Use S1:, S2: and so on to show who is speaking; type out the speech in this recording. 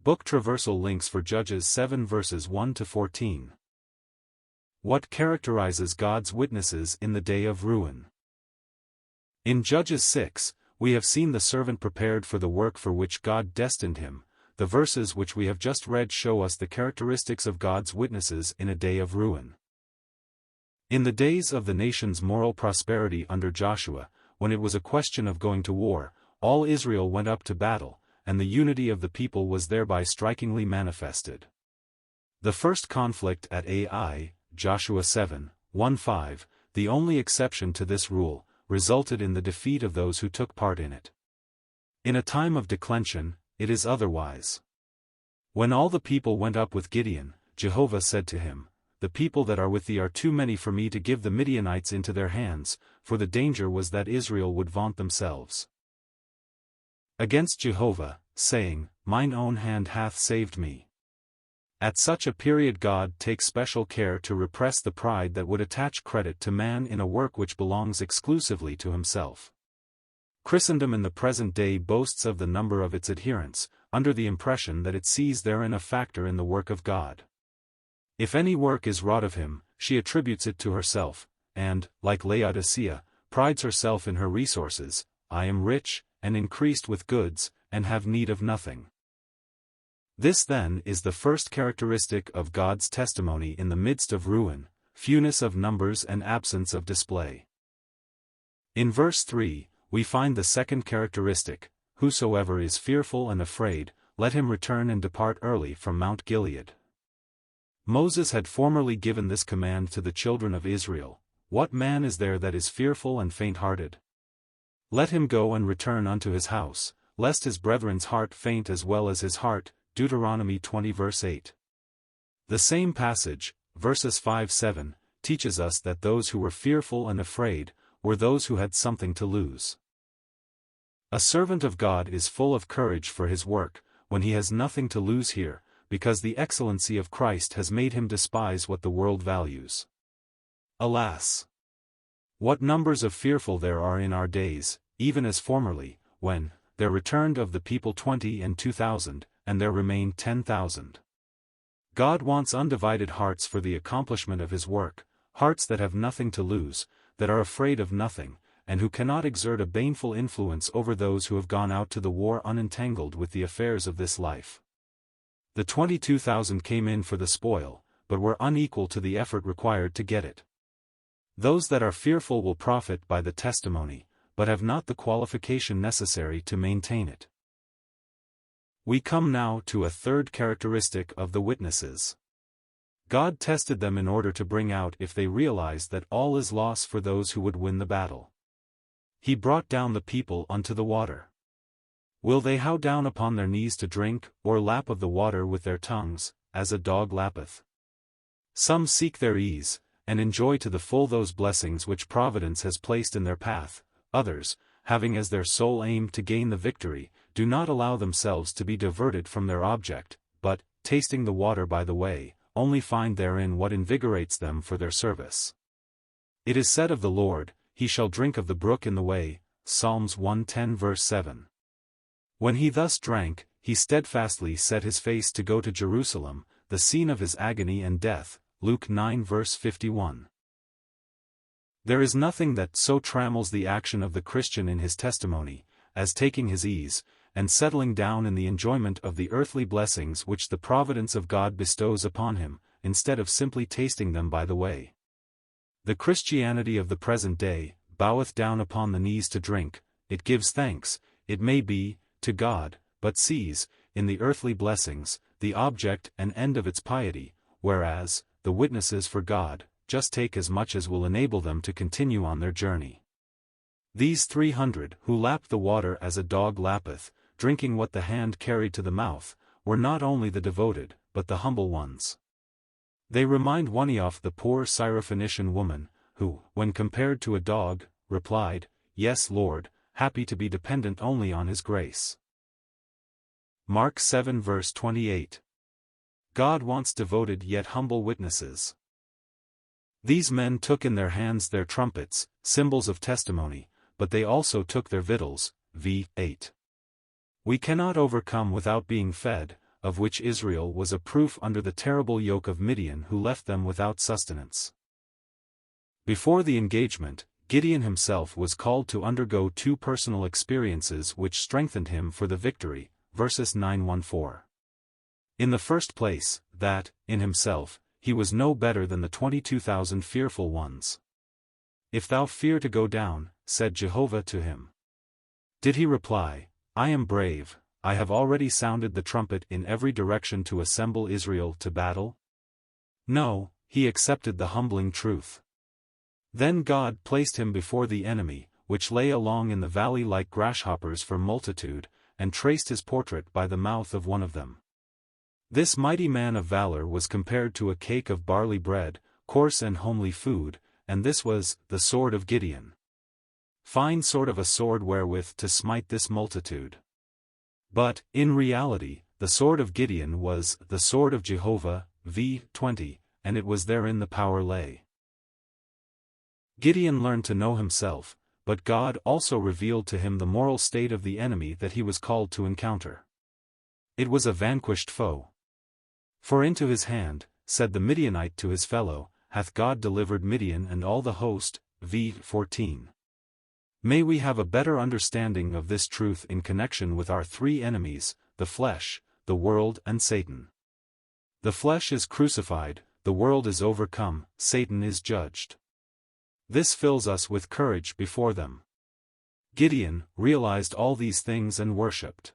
S1: Book traversal links for Judges 7 verses 1 to 14. What characterizes God's witnesses in the day of ruin? In Judges 6, we have seen the servant prepared for the work for which God destined him. The verses which we have just read show us the characteristics of God's witnesses in a day of ruin. In the days of the nation's moral prosperity under Joshua, when it was a question of going to war, all Israel went up to battle, and the unity of the people was thereby strikingly manifested. The first conflict at Ai, Joshua 7, 1-5, the only exception to this rule, resulted in the defeat of those who took part in it. In a time of declension, it is otherwise. When all the people went up with Gideon, Jehovah said to him, "The people that are with thee are too many for me to give the Midianites into their hands," for the danger was that Israel would vaunt themselves against Jehovah, saying, "Mine own hand hath saved me." At such a period God takes special care to repress the pride that would attach credit to man in a work which belongs exclusively to himself. Christendom in the present day boasts of the number of its adherents, under the impression that it sees therein a factor in the work of God. If any work is wrought of him, she attributes it to herself, and, like Laodicea, prides herself in her resources. "I am rich, and increased with goods, and have need of nothing." This then is the first characteristic of God's testimony in the midst of ruin: fewness of numbers and absence of display. In verse 3, we find the second characteristic: "Whosoever is fearful and afraid, let him return and depart early from Mount Gilead." Moses had formerly given this command to the children of Israel: "What man is there that is fearful and faint-hearted? Let him go and return unto his house, lest his brethren's heart faint as well as his heart." Deuteronomy 20 verse 8. The same passage, verses 5-7, teaches us that those who were fearful and afraid were those who had something to lose. A servant of God is full of courage for his work, when he has nothing to lose here, because the excellency of Christ has made him despise what the world values. Alas! What numbers of fearful there are in our days, even as formerly, when "there returned of the people 20 and 2,000, and there remained 10,000. God wants undivided hearts for the accomplishment of his work, hearts that have nothing to lose, that are afraid of nothing, and who cannot exert a baneful influence over those who have gone out to the war unentangled with the affairs of this life. The 22,000 came in for the spoil, but were unequal to the effort required to get it. Those that are fearful will profit by the testimony, but have not the qualification necessary to maintain it. We come now to a third characteristic of the witnesses. God tested them in order to bring out if they realized that all is loss for those who would win the battle. He brought down the people unto the water. Will they how down upon their knees to drink, or lap of the water with their tongues, as a dog lappeth? Some seek their ease, and enjoy to the full those blessings which Providence has placed in their path. Others, having as their sole aim to gain the victory, do not allow themselves to be diverted from their object, but, tasting the water by the way, only find therein what invigorates them for their service. It is said of the Lord, "He shall drink of the brook in the way," Psalms 110 verse 7. When he thus drank, he steadfastly set his face to go to Jerusalem, the scene of his agony and death, Luke 9 verse 51. There is nothing that so trammels the action of the Christian in his testimony, as taking his ease, and settling down in the enjoyment of the earthly blessings which the providence of God bestows upon him, instead of simply tasting them by the way. The Christianity of the present day boweth down upon the knees to drink. It gives thanks, it may be, to God, but sees, in the earthly blessings, the object and end of its piety, whereas, the witnesses for God, just take as much as will enable them to continue on their journey. These 300 who lapped the water as a dog lappeth, drinking what the hand carried to the mouth, were not only the devoted, but the humble ones. They remind one of the poor Syrophoenician woman, who, when compared to a dog, replied, "Yes, Lord, happy to be dependent only on his grace." Mark 7 verse 28. God wants devoted yet humble witnesses. These men took in their hands their trumpets, symbols of testimony, but they also took their victuals, v. 8. We cannot overcome without being fed. of which Israel was a proof under the terrible yoke of Midian who left them without sustenance. Before the engagement, Gideon himself was called to undergo two personal experiences which strengthened him for the victory, verses 9-14. In the first place, that, in himself, he was no better than the 22,000 fearful ones. "If thou fear to go down," said Jehovah to him. Did he reply, "I am brave, I have already sounded the trumpet in every direction to assemble Israel to battle"? No, he accepted the humbling truth. Then God placed him before the enemy, which lay along in the valley like grasshoppers for multitude, and traced his portrait by the mouth of one of them. This mighty man of valor was compared to a cake of barley bread, coarse and homely food, and this was the sword of Gideon. Fine sort of a sword wherewith to smite this multitude. But, in reality, the sword of Gideon was the sword of Jehovah, v. 20, and it was therein the power lay. Gideon learned to know himself, but God also revealed to him the moral state of the enemy that he was called to encounter. It was a vanquished foe. "For into his hand," said the Midianite to his fellow, "hath God delivered Midian and all the host," v. 14. May we have a better understanding of this truth in connection with our three enemies, the flesh, the world and Satan. The flesh is crucified, the world is overcome, Satan is judged. This fills us with courage before them. Gideon realized all these things and worshipped.